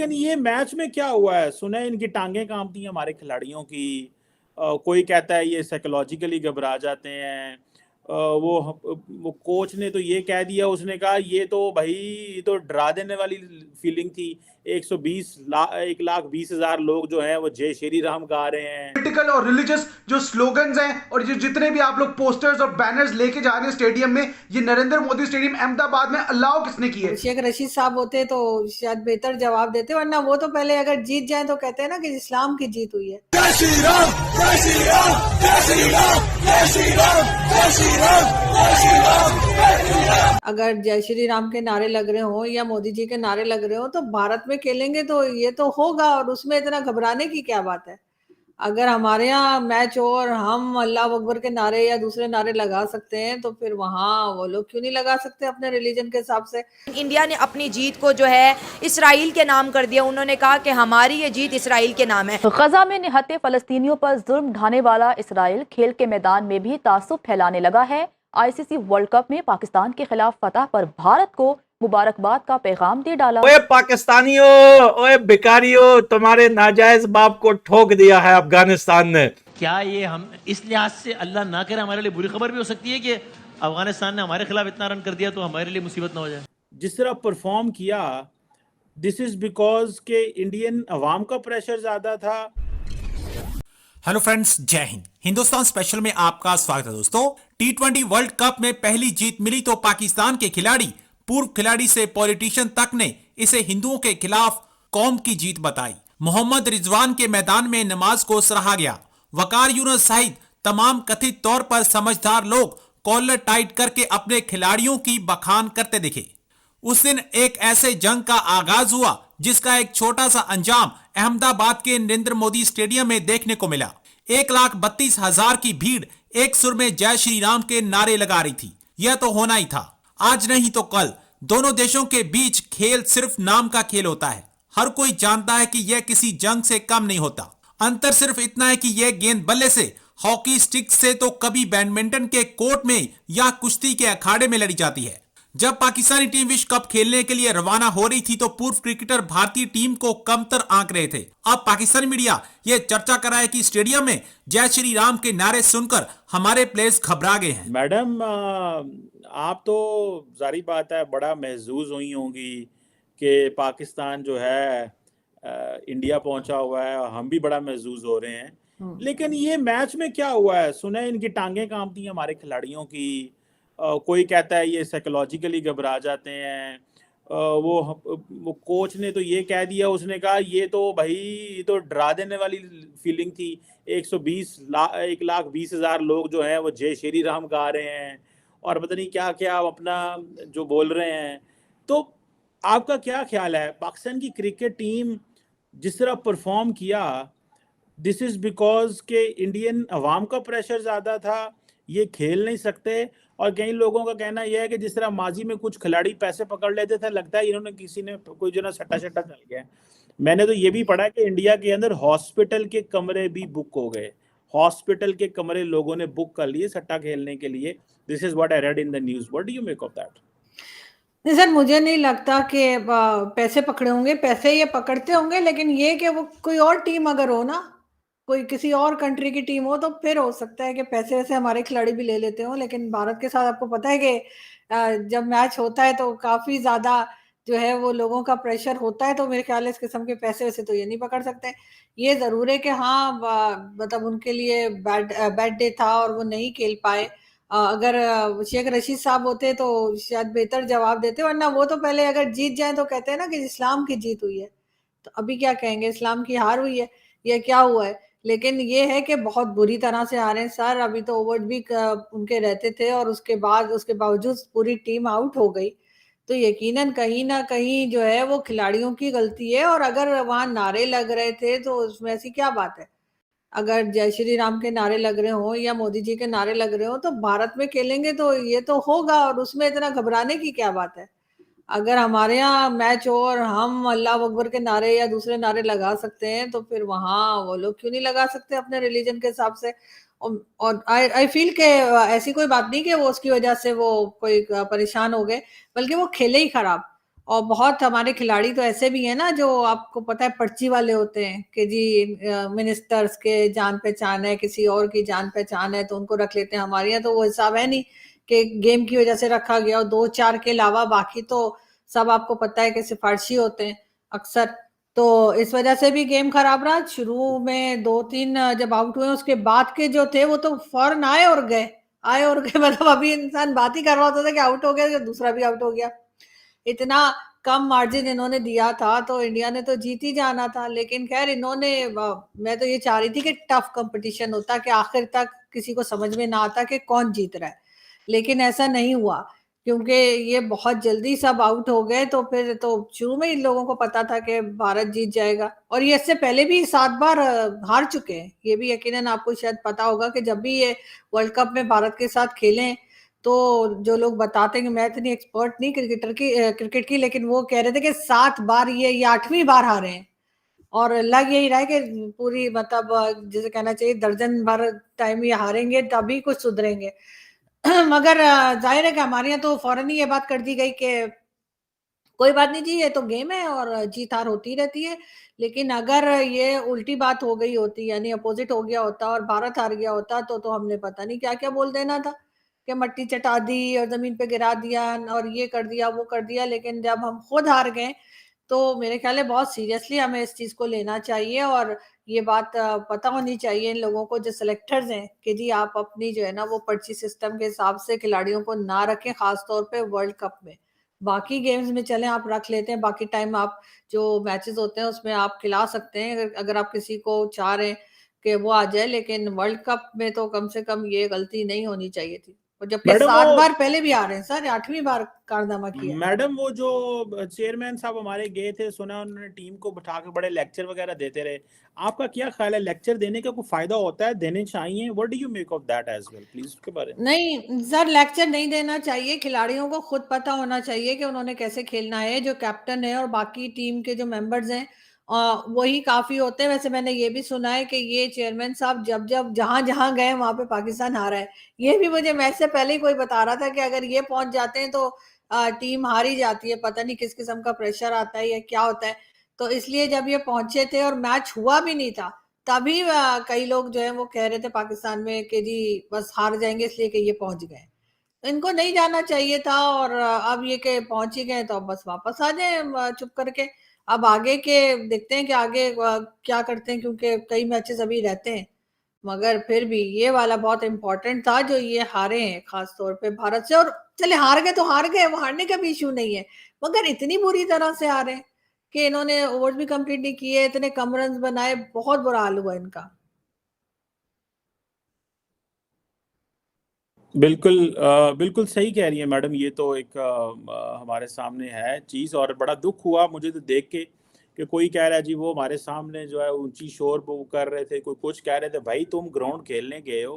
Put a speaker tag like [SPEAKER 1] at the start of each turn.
[SPEAKER 1] लेकिन ये मैच में क्या हुआ है, सुना है इनकी टांगें कांपती हैं हमारे खिलाड़ियों की। कोई कहता है ये साइकोलॉजिकली घबरा जाते हैं। वो कोच ने तो ये कह दिया, उसने कहा ये तो भाई ये तो डरा देने वाली फीलिंग थी। 1,20,000 लोग जो हैं वो जय श्री राम गा रहे हैं।
[SPEAKER 2] पॉलिटिकल और रिलीजियस जो स्लोगन्स हैं और ये जितने भी आप लोग पोस्टर्स और बैनर्स लेके जा रहे हैं स्टेडियम में, ये नरेंद्र मोदी स्टेडियम अहमदाबाद में अलाउ किसने की है?
[SPEAKER 3] शेख रशीद साहब होते तो शायद बेहतर जवाब देते, वरना वो तो पहले अगर जीत जाए तो कहते हैं ना कि इस्लाम की जीत हुई है।
[SPEAKER 4] जय श्री राम, जय श्री राम, जय श्री राम, जय श्री राम, जय श्री राम, जय श्री राम, जय श्री राम।
[SPEAKER 3] अगर जय श्री राम के नारे लग रहे हो या मोदी जी के नारे लग रहे हो तो भारत में खेलेंगे तो ये तो होगा, और उसमें इतना घबराने की क्या बात है। अगर हमारे यहाँ मैच हो और हम अल्लाह अकबर के नारे या दूसरे नारे लगा सकते हैं तो फिर वहाँ वो लोग क्यों नहीं लगा सकते अपने रिलीजन के हिसाब से।
[SPEAKER 5] इंडिया ने अपनी जीत को जो है इसराइल के नाम कर दिया। उन्होंने कहा कि हमारी ये जीत इसराइल के नाम है।
[SPEAKER 6] गजा में निहत्ते फलस्तीनियों पर जुल्म ढाने वाला इसराइल खेल के मैदान में भी तासुब फैलाने लगा है। आईसीसी वर्ल्ड कप में पाकिस्तान के खिलाफ फतह पर भारत को मुबारकबाद का पैगाम दे डाला।
[SPEAKER 7] ओए पाकिस्तानियों, ओए भिखारियों, तुम्हारे नाजायज बाप को ठोक दिया है अफगानिस्तान ने।
[SPEAKER 8] क्या ये हम इस लिहाज से अल्लाह ना करे हमारे लिए बुरी खबर भी हो सकती है कि अफगानिस्तान ने हमारे खिलाफ इतना रन कर दिया तो हमारे लिए मुसीबत ना हो जाए?
[SPEAKER 1] जिस तरह परफॉर्म किया, दिस इज बिकॉज के इंडियन अवाम का प्रेशर ज्यादा था।
[SPEAKER 9] हेलो फ्रेंड्स, जय हिंद। हिंदुस्तान स्पेशल में आपका स्वागत है दोस्तों। T20 वर्ल्ड कप में पहली जीत मिली तो पाकिस्तान के खिलाड़ी, पूर्व खिलाड़ी से पॉलिटिशियन तक ने इसे हिंदुओं के खिलाफ कौम की जीत बताई। मोहम्मद रिजवान के मैदान में नमाज को सराहा गया। वकार यूनुस सहित तमाम कथित तौर पर समझदार लोग कॉलर टाइट करके अपने खिलाड़ियों की बखान करते दिखे। उस दिन एक ऐसे जंग का आगाज हुआ जिसका एक छोटा सा अंजाम अहमदाबाद के नरेंद्र मोदी स्टेडियम में देखने को मिला। 1,32,000 की भीड़ एक सुर में जय श्री राम के नारे लगा रही थी। यह तो होना ही था। आज नहीं तो कल दोनों देशों के बीच खेल सिर्फ नाम का खेल होता है। हर कोई जानता है कि यह किसी जंग से कम नहीं होता। अंतर सिर्फ इतना है कि यह गेंद बल्ले से, हॉकी स्टिक से तो कभी बैडमिंटन के कोर्ट में या कुश्ती के अखाड़े में लड़ी जाती है। जब पाकिस्तानी टीम विश्व कप खेलने के लिए रवाना हो रही थी तो पूर्व क्रिकेटर भारतीय टीम को कमतर आंक रहे थे। अब पाकिस्तानी मीडिया यह चर्चा कर रहा है कि स्टेडियम में जय श्री राम के नारे सुनकर हमारे प्लेयर्स घबरा गए हैं।
[SPEAKER 1] मैडम, आप तो जारी बात है बड़ा महजूज हुई होंगी कि पाकिस्तान जो है इंडिया पहुंचा हुआ है, और हम भी बड़ा महजूज हो रहे हैं। लेकिन ये मैच में क्या हुआ है, सुना है इनकी टांगें कांपती हैं हमारे खिलाड़ियों की। कोई कहता है ये साइकोलॉजिकली घबरा जाते हैं। वो कोच ने तो ये कह दिया, उसने कहा ये तो भाई ये तो डरा देने वाली फीलिंग थी। 1,20,000 लोग जो हैं वो जय श्री राम गा रहे हैं और पता नहीं क्या क्या अपना जो बोल रहे हैं। तो आपका क्या ख्याल है, पाकिस्तान की क्रिकेट टीम जिस तरह परफॉर्म किया, दिस इज बिकॉज के इंडियन अवाम का प्रेशर ज़्यादा था, ये खेल नहीं सकते? और कई लोगों का कहना यह है कि जिस तरह माजी में कुछ खिलाड़ी पैसे पकड़ लेते थे, लगता है इन्होंने किसी ने कोई जो ना सट्टा चल गया। मैंने तो ये भी पढ़ा कि इंडिया के अंदर हॉस्पिटल के कमरे भी बुक हो गए। हॉस्पिटल के कमरे लोगों ने बुक कर लिए सट्टा खेलने के लिए। This is what I read in the news. What do you make of that?
[SPEAKER 3] नहीं सर, मुझे नहीं लगता कि पैसे पकड़े होंगे। पैसे ये पकड़ते होंगे, लेकिन ये कि वो कोई और टीम अगर हो ना, कोई किसी और कंट्री की टीम हो, तो फिर हो सकता है कि पैसे वैसे हमारे खिलाड़ी भी ले लेते हो। लेकिन भारत के साथ आपको पता है कि जब मैच होता है तो काफी ज्यादा जो है वो लोगों का प्रेशर होता है, तो मेरे ख्याल है इस किस्म के पैसे वैसे तो ये नहीं पकड़ सकते। ये जरूर है कि हाँ, मतलब उनके लिए बैड डे था और वो नहीं खेल पाए। अगर शेख रशीद साहब होते तो शायद बेहतर जवाब देते, वरना वो तो पहले अगर जीत जाए तो कहते हैं ना कि इस्लाम की जीत हुई है। तो अभी क्या कहेंगे, इस्लाम की हार हुई है या क्या हुआ है? लेकिन ये है कि बहुत बुरी तरह से हारे सर। अभी तो ओवर भी उनके रहते थे और उसके बावजूद पूरी टीम आउट हो गई। तो यकीनन कहीं ना कहीं जो है वो खिलाड़ियों की गलती है। और अगर वहां नारे लग रहे थे तो उसमें ऐसी क्या बात है? अगर जय श्री राम के नारे लग रहे हो या मोदी जी के नारे लग रहे हो तो भारत में खेलेंगे तो ये तो होगा, और उसमें इतना घबराने की क्या बात है। अगर हमारे यहाँ मैच हो और हम अल्लाह अकबर के नारे या दूसरे नारे लगा सकते हैं तो फिर वहाँ वो लोग क्यों नहीं लगा सकते अपने रिलीजन के हिसाब से। और आई फील के ऐसी कोई बात नहीं कि वो उसकी वजह से वो कोई परेशान हो गए, बल्कि वो खेले ही खराब। और बहुत हमारे खिलाड़ी तो ऐसे भी हैं ना जो आपको पता है पर्ची वाले होते हैं कि जी मिनिस्टर्स के जान पहचान है, किसी और की जान पहचान है तो उनको रख लेते हैं। हमारे यहाँ तो वो हिसाब है नहीं कि गेम की वजह से रखा गया, और 2-4 के अलावा बाकी तो सब आपको पता है कि सिफारशी होते हैं अक्सर। तो इस वजह से भी गेम खराब रहा। शुरू में 2-3 जब आउट हुए, उसके बाद के जो थे वो तो फौरन आए और गए, आए और गए। मतलब अभी इंसान बात ही कर रहा होता था कि आउट हो गया, दूसरा भी आउट हो गया। इतना कम मार्जिन इन्होंने दिया था तो इंडिया ने तो जीत ही जाना था। लेकिन खैर इन्होंने मैं तो ये चाह रही थी कि टफ कंपटीशन होता, कि आखिर तक किसी को समझ में ना आता कि कौन जीत रहा है, लेकिन ऐसा नहीं हुआ क्योंकि ये बहुत जल्दी सब आउट हो गए। तो फिर तो शुरू में इन लोगों को पता था कि भारत जीत जाएगा, और ये इससे पहले भी 7 बार हार चुके हैं। ये भी यकीनन आपको शायद पता होगा कि जब भी ये वर्ल्ड कप में भारत के साथ खेले तो जो लोग बताते हैं कि मैं इतनी एक्सपर्ट नहीं क्रिकेट की, लेकिन वो कह रहे थे कि 7 बार ये 8वीं बार हारे हैं। और लग यही रहा है कि पूरी मतलब जिसे कहना चाहिए दर्जन भर टाइम ये हारेंगे तभी कुछ सुधरेंगे। मगर जाहिर है कि हमारे यहाँ तो फौरन ही ये बात कर दी गई कि कोई बात नहीं जी, ये तो गेम है और जीत हार होती रहती है। लेकिन अगर ये उल्टी बात हो गई होती, यानी अपोजिट हो गया होता और भारत हार गया होता, तो हमने पता नहीं क्या क्या बोल देना था कि मट्टी चटा दी और जमीन पे गिरा दिया और ये कर दिया वो कर दिया। लेकिन जब हम खुद हार गए तो मेरे ख्याल है बहुत सीरियसली हमें इस चीज को लेना चाहिए, और ये बात पता होनी चाहिए इन लोगों को जो सिलेक्टर्स हैं कि जी आप अपनी जो है ना वो पर्ची सिस्टम के हिसाब से खिलाड़ियों को ना रखें, खासतौर पे वर्ल्ड कप में। बाकी गेम्स में चलें आप रख लेते हैं, बाकी टाइम आप जो मैचेस होते हैं उसमें आप खिला सकते हैं अगर आप किसी को चाह रहे हैं कि वो आ जाए। लेकिन वर्ल्ड कप में तो कम से कम ये गलती नहीं होनी चाहिए थी, और जबकि
[SPEAKER 1] मैडम
[SPEAKER 3] 7
[SPEAKER 1] वो
[SPEAKER 3] बार पहले भी आ रहे हैं सर, 8वीं बार कारनामा किया है।
[SPEAKER 1] मैडम वो जो चेयरमैन साहब हमारे गए थे, सुना उन्होंने टीम को बिठा के बड़े लेक्चर वगैरह देते रहे। आपका क्या ख्याल है, लेक्चर देने का कोई फायदा होता है, देने चाहिए? What do you make of that as well, please उसके बारे में।
[SPEAKER 3] नहीं सर, लेक्चर नहीं देना चाहिए। खिलाड़ियों को खुद पता होना चाहिए कि उन्होंने कैसे खेलना है। जो कैप्टन है और बाकी टीम के जो मेंबर्स हैं वही काफी होते हैं। वैसे मैंने ये भी सुना है कि ये चेयरमैन साहब जब जब जहां जहां गए वहां पे पाकिस्तान हारा है। ये भी मुझे मैच से पहले ही कोई बता रहा था कि अगर ये पहुंच जाते हैं तो टीम हार ही जाती है। पता नहीं किस किस्म का प्रेशर आता है या क्या होता है। तो इसलिए जब ये पहुंचे थे और मैच हुआ भी नहीं था, तभी कई लोग जो है वो कह रहे थे पाकिस्तान में कि जी बस हार जाएंगे इसलिए कि ये पहुंच गए। तो इनको नहीं जाना चाहिए था, और अब ये कि पहुंच ही गए तो अब बस वापस आ जाए चुप करके। अब आगे के देखते हैं कि आगे क्या करते हैं, क्योंकि कई मैचेस अभी रहते हैं। मगर फिर भी ये वाला बहुत इंपॉर्टेंट था जो ये हारे हैं खास तौर पे भारत से। और चले हार गए तो हार गए, वो हारने का भी इशू नहीं है, मगर इतनी बुरी तरह से हारे कि इन्होंने ओवर्स भी कंप्लीट नहीं किए, इतने कम रन बनाए, बहुत बुरा हाल हुआ इनका।
[SPEAKER 1] बिल्कुल बिल्कुल सही कह रही है मैडम। ये तो एक हमारे सामने है चीज़, और बड़ा दुख हुआ मुझे तो देख के कि कोई कह रहा है जी वो हमारे सामने जो है ऊंची शोर वो कर रहे थे, कोई कुछ कह रहे थे। भाई तुम ग्राउंड खेलने गए हो,